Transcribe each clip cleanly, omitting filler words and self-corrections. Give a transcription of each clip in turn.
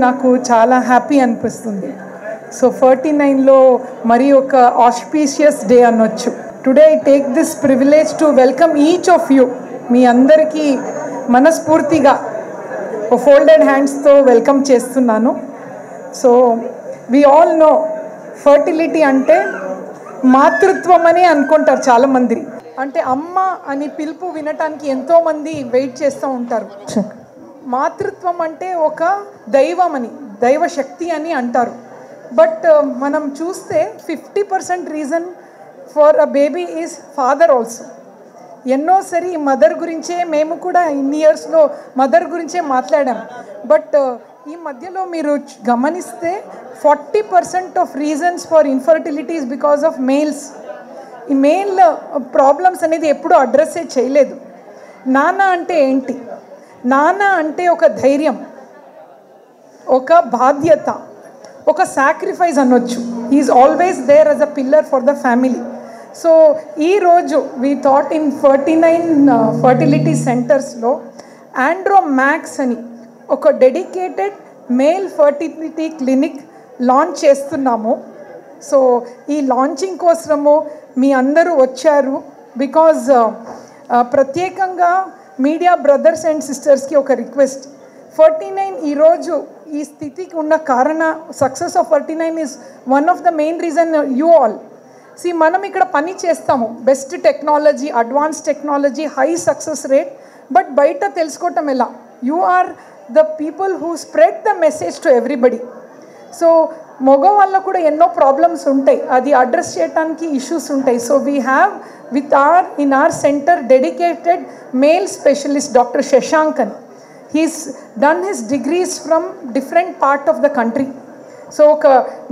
నాకు చాలా హ్యాపీ అనిపిస్తుంది. సో 49లో మరి ఒక ఆస్పీషియస్ డే అనొచ్చు. Today I take this privilege to welcome each of you. మీ అందరికీ మనస్ఫూర్తిగా ఫోల్డెడ్ హ్యాండ్స్తో వెల్కమ్ చేస్తున్నాను. So we all know fertility అంటే మాతృత్వం అని అనుకుంటారు చాలామంది. అంటే అమ్మ అని పిలుపు వినటానికి ఎంతోమంది వెయిట్ చేస్తూ ఉంటారు. మాతృత్వం అంటే ఒక దైవం అని, దైవశక్తి అని అంటారు. బట్ మనం చూస్తే 50% reason for a baby is father also. ఎన్నోసారి మదర్ గురించే మేము కూడా ఇన్ని ఇయర్స్లో మదర్ గురించే మాట్లాడాం. బట్ ఈ మధ్యలో మీరు గమనిస్తే 40% of reasons for infertility is because of males. ఈ మేల్ ప్రాబ్లమ్స్ అనేది ఎప్పుడూ అడ్రస్సే చేయలేదు. నాన్న అంటే ఏంటి? నాన్న అంటే ఒక ధైర్యం, ఒక బాధ్యత, ఒక సాక్రిఫైస్ అనొచ్చు. Is always there as a pillar for the family. So ఈరోజు వీ థాట్ ఇన్ 49 ఫర్టిలిటీ సెంటర్స్లో ఆండ్రోమాక్స్ అని ఒక dedicated male fertility clinic launch చేస్తున్నాము. సో ఈ లాంచింగ్ కోసము మీ అందరూ వచ్చారు. బికాజ్ ప్రత్యేకంగా మీడియా బ్రదర్స్ అండ్ సిస్టర్స్కి ఒక రిక్వెస్ట్. 49 ఈరోజు ఈ స్థితికి ఉన్న కారణ success of 49 is one of the main reason you all. మనం ఇక్కడ పని చేస్తాము, best technology, advance technology, high success rate. But బయట తెలుసుకోవటం ఎలా? You are the people who spread the message to everybody. So మగవాళ్ళకు కూడా ఎన్నో ప్రాబ్లమ్స్ ఉంటాయి, అది అడ్రస్ చేయడానికి ఇష్యూస్ ఉంటాయి. So we have within our centre dedicated male specialist doctor Shashank అని. He's done his degrees from different part of the country. So ఒక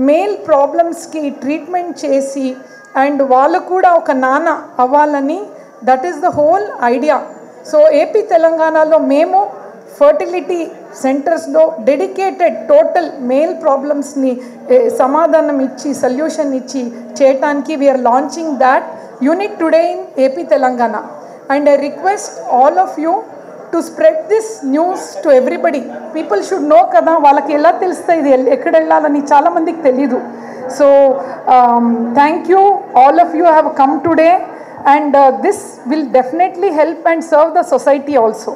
male ప్రాబ్లమ్స్కి treatment చేసి అండ్ వాళ్ళు కూడా ఒక నాన్న అవ్వాలని, that is the whole idea. So AP తెలంగాణలో మేము ఫర్టిలిటీ సెంటర్స్లో డెడికేటెడ్ టోటల్ మేల్ ప్రాబ్లమ్స్ని సమాధానం ఇచ్చి సొల్యూషన్ ఇచ్చి చేయటానికి we are launching that unit today in AP Telangana. And I request all of you to spread this news to everybody. People should know కదా, వాళ్ళకి ఎలా తెలుస్తాయి ఇది ఎక్కడ వెళ్ళాలని చాలామందికి తెలీదు. So thank you, all of you have come today and this will definitely help and serve the society also.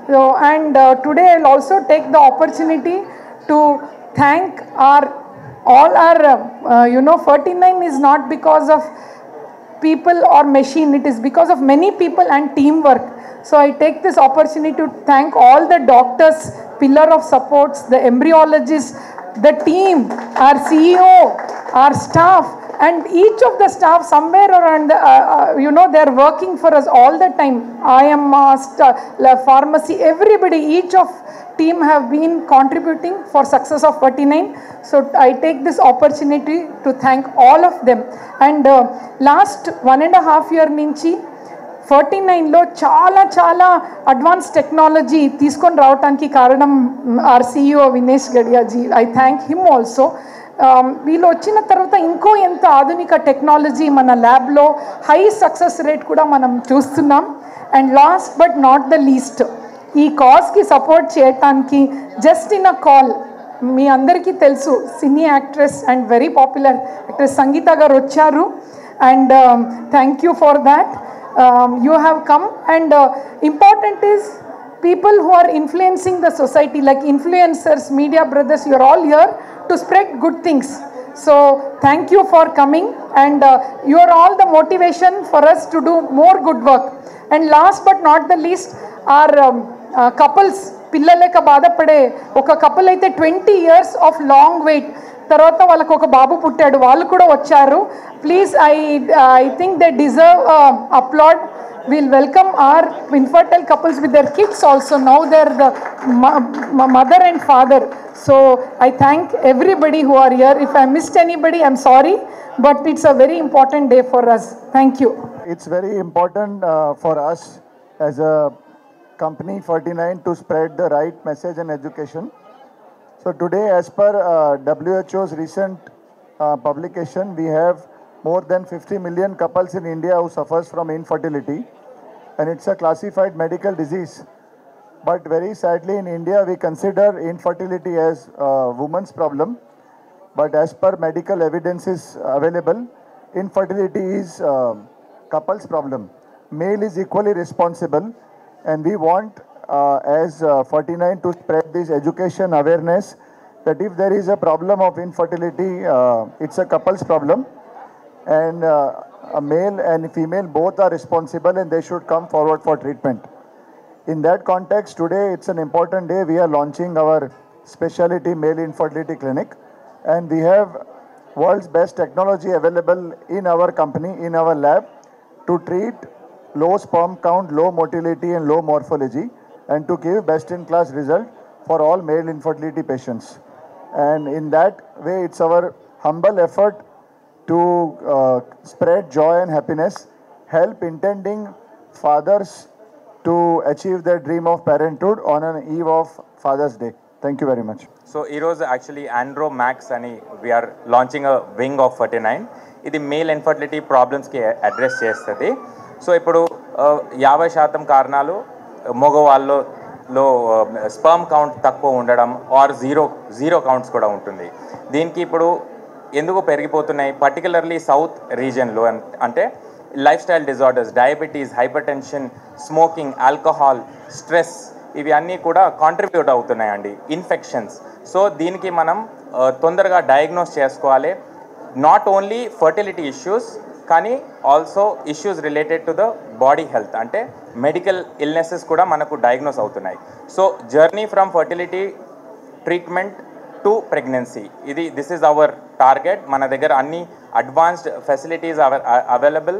So, and today I will also take the opportunity to thank all our 49 is not because of people or machine, it is because of many people and teamwork. So I take this opportunity to thank all the doctors, pillar of supports, the embryologists, the team, our CEO, our staff, and each of the staff somewhere around they are working for us all the time. I am pharmacy, everybody, each of team have been contributing for success of 49. So I take this opportunity to thank all of them. And last 1.5 year నుంచి 49లో చాలా advance technology తీసుకొని రావడానికి కారణం our CEO Vinesh Gadiyaji. I thank him also. వీళ్ళు వచ్చిన తర్వాత ఇంకో ఎంత ఆధునిక టెక్నాలజీ మన ల్యాబ్లో, హై సక్సెస్ రేట్ కూడా మనం చూస్తున్నాం. And last but not the least, ఈ కాజ్కి సపోర్ట్ చేయటానికి జస్ట్ ఇన్ అ కాల్ మీ అందరికీ తెలుసు cine actress and very popular actress Sangeetha garu వచ్చారు. And thank you for that. You have come and important is people who are influencing the society like influencers, media brothers, you are all here to spread good things. So thank you for coming and you are all the motivation for us to do more good work. And last but not the least, our couples, పిల్లలేక బాధపడే ఒక couple అయితే 20 years of long wait తర్వాత వాళ్ళకు ఒక బాబు పుట్టాడు, వాళ్ళు కూడా వచ్చారు. Please I think they deserve applaud. We'll welcome our infertile couples with their kids also. Now they're the mother and father. So I thank everybody who are here. If I missed anybody, I'm sorry, but it's a very important day for us. Thank you. It's very important for us as a company 49 to spread the right message and education. So today, as per WHO's recent publication, we have more than 50 million couples in India who suffers from infertility, and it's a classified medical disease. But very sadly, in India, we consider infertility as a woman's problem. But as per medical evidence is available, infertility is couple's problem. Male is equally responsible, and we want as 49 to spread this education awareness that if there is a problem of infertility, it's a couple's problem, and a male and female both are responsible, and they should come forward for treatment. In that context, today it's an important day. We are launching our specialty male infertility clinic, and we have world's best technology available in our company, in our lab, to treat low sperm count, low motility and low morphology, and to give best-in-class result for all male infertility patients. And in that way, it's our humble effort to spread joy and happiness, help intending fathers to achieve their dream of parenthood on an eve of Father's Day. Thank you very much. So ఈరోజు actually Andromax అని we are launching a wing of 49. ఇది male infertility ప్రాబ్లమ్స్కి address చేస్తుంది. సో ఇప్పుడు 50% కారణాలు మగవాళ్ళలో sperm count తక్కువ ఉండడం ఆర్ జీరో కౌంట్స్ కూడా ఉంటుంది. దీనికి ఇప్పుడు ఎందుకు పెరిగిపోతున్నాయి, పర్టికులర్లీ సౌత్ రీజియన్లో అంటే life style disorders, diabetes, hyper tension, smoking, alcohol, stress, ఇవి అన్నీ కూడా కాంట్రిబ్యూట్ అవుతున్నాయండి, ఇన్ఫెక్షన్స్. సో దీనికి మనం తొందరగా డయాగ్నోస్ చేసుకోవాలి. నాట్ ఓన్లీ ఫర్టిలిటీ ఇష్యూస్ కానీ also issues related to the body health, అంటే మెడికల్ ఇల్నెసెస్ కూడా మనకు డయాగ్నోస్ అవుతున్నాయి. So journey from fertility treatment to pregnancy, this is our target. మన దగ్గర అన్ని advanced facilities available,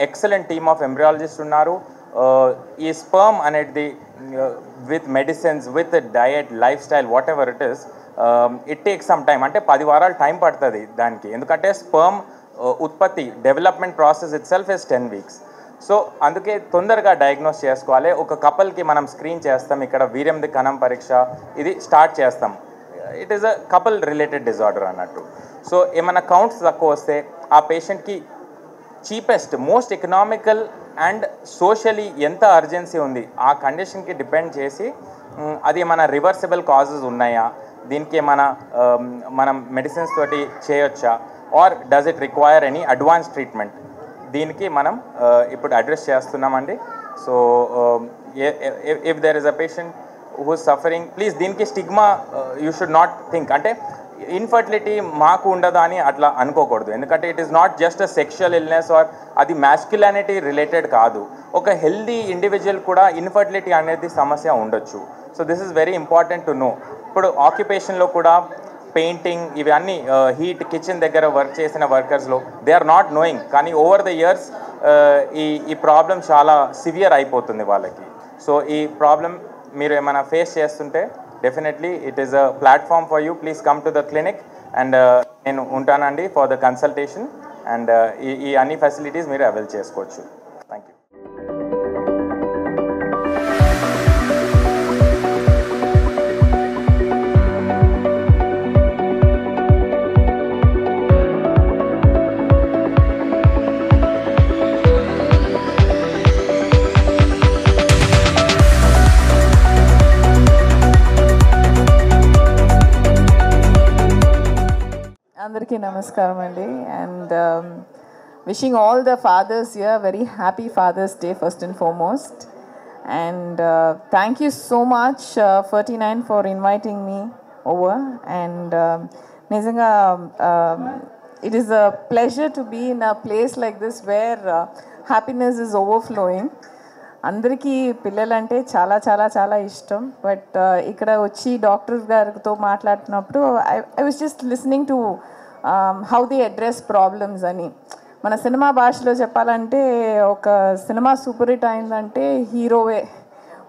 excellent team of embryologist ఉన్నారు. ఈ స్పర్మ్ అనేది with medicines, with diet, life style, what ever it is, it takes some time, అంటే 10 వారాలు time పడుతుంది దానికి. ఎందుకంటే స్పర్మ్ ఉత్పత్తి development process it self is 10 weeks. So అందుకే తొందరగా డయాగ్నోస్ చేసుకోవాలి. ఒక కపుల్కి మనం స్క్రీన్ చేస్తాం, ఇక్కడ వీర్యంది కణం పరీక్ష ఇది స్టార్ట్ చేస్తాం. It is a couple related disorder అన్నట్టు. సో ఏమైనా కౌంట్స్ తక్కువ వస్తే ఆ పేషెంట్కి cheapest, most economical and socially ఎంత అర్జెన్సీ ఉంది ఆ కండిషన్కి డిపెండ్ చేసి అది ఏమైనా రివర్సిబుల్ కాజెస్ ఉన్నాయా, దీనికి ఏమైనా మనం మెడిసిన్స్ తోటి చేయొచ్చా, or does it require any advance treatment, దీనికి మనం ఇప్పుడు అడ్రస్ చేస్తున్నామండి. So if there is a patient who is suffering, please దీనికి stigma you should not think, అంటే ఇన్ఫర్టిలిటీ మాకు ఉండదా అని అట్లా అనుకోకూడదు. ఎందుకంటే it is not just a sexual illness or అది మ్యాస్క్యులానిటీ రిలేటెడ్ కాదు. ఒక హెల్దీ ఇండివిజువల్ కూడా ఇన్ఫర్టిలిటీ అనేది సమస్య ఉండొచ్చు. So this is very important to know. ఇప్పుడు ఆక్యుపేషన్లో కూడా పెయింటింగ్ ఇవన్నీ హీట్ కిచెన్ దగ్గర వర్క్ చేసిన వర్కర్స్లో దే ఆర్ నాట్ నోయింగ్, కానీ ఓవర్ ద ఇయర్స్ ఈ ప్రాబ్లం చాలా సివియర్ అయిపోతుంది వాళ్ళకి. సో ఈ ప్రాబ్లం మీరు ఏమైనా ఫేస్ చేస్తుంటే definitely it is a platform for you. Please come to the clinic and నేను ఉంటానండి ఫర్ ద కన్సల్టేషన్ అండ్ ఈ అన్ని ఫెసిలిటీస్ మీరు అవైల్ చేసుకోవచ్చు. Thank you. అందరికీ నమస్కారం అండి. And wishing all the fathers here very happy father's day first and foremost. And thank you so much 49 for inviting me over. And నిజంగా it is a pleasure to be in a place like this where happiness is overflowing. అందరికీ పిల్లలంటే చాలా చాలా చాలా ఇష్టం. But ఇక్కడ వచ్చి doctor గారితో మాట్లాడుతున్నప్పుడు I was just listening to how they address problems అని. మన సినిమా భాషలో చెప్పాలంటే ఒక సినిమా సూపర్ హిట్ అయిందంటే హీరోవే,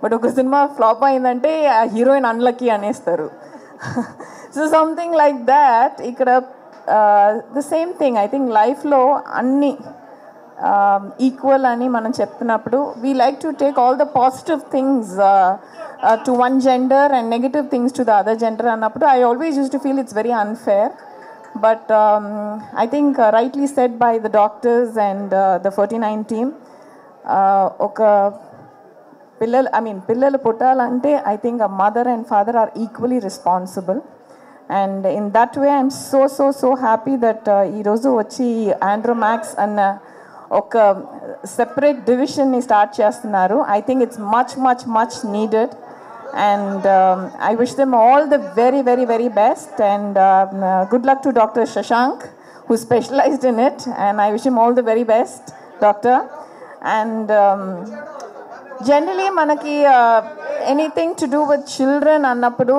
బట్ ఒక సినిమా ఫ్లాప్ అయిందంటే ఆ హీరోయిన్ అన్లక్కీ అనేస్తారు. సో సంథింగ్ లైక్ దాట్ ఇక్కడ the same thing. I think లైఫ్లో అన్నీ ఈక్వల్ అని మనం చెప్తున్నప్పుడు we like to take all the positive things to one gender and negative things to the other gender అన్నప్పుడు I always use to feel it's very unfair. But I think rightly said by the doctors and the 49 team, ఒక పిల్లలు పుట్టాలంటే I think a mother and father are equally responsible. And in that way, I'm so happy that ఈరోజు వచ్చి ఆండ్రోమాక్స్ అన్న ఒక separate డివిజన్ని start చేస్తున్నారు. I think it's much needed. And I wish them all the very best. And good luck to Dr. Shashank, who specialized in it. And I wish him all the very best, Doctor. And generally manaki anything to do with children annappudu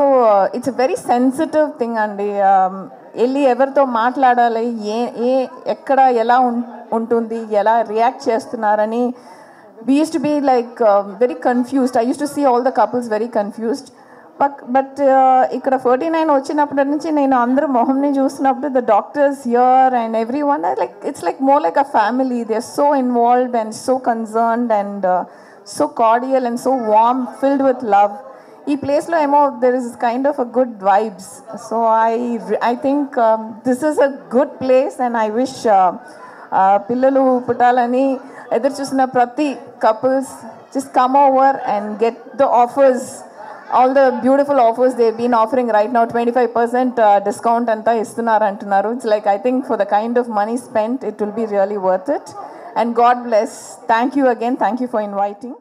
it's a very sensitive thing andi elli evartho maatladali A ekkada ela untundi ela react chestunarani we used to be like very confused. I used to see all the couples very confused, but ఇక్కడ 49 వచ్చినప్పటి నుంచి నేను అందరూ మొహంని చూసినప్పుడు the doctors here and everyone are like it's like more like a family. They're so involved and so concerned and so cordial and so warm, filled with love. ఈ ప్లేస్లో ఏమో there is kind of a good vibes. So I think this is a good place and I wish పిల్లలు పుట్టాలని ఎదురు చూసిన ప్రతి couples just come over and get the offers, all the beautiful offers they've been offering right now. 25% discount anta istunar antunaru. It's like I think for the kind of money spent it will be really worth it. And God bless. Thank you again. Thank you for inviting.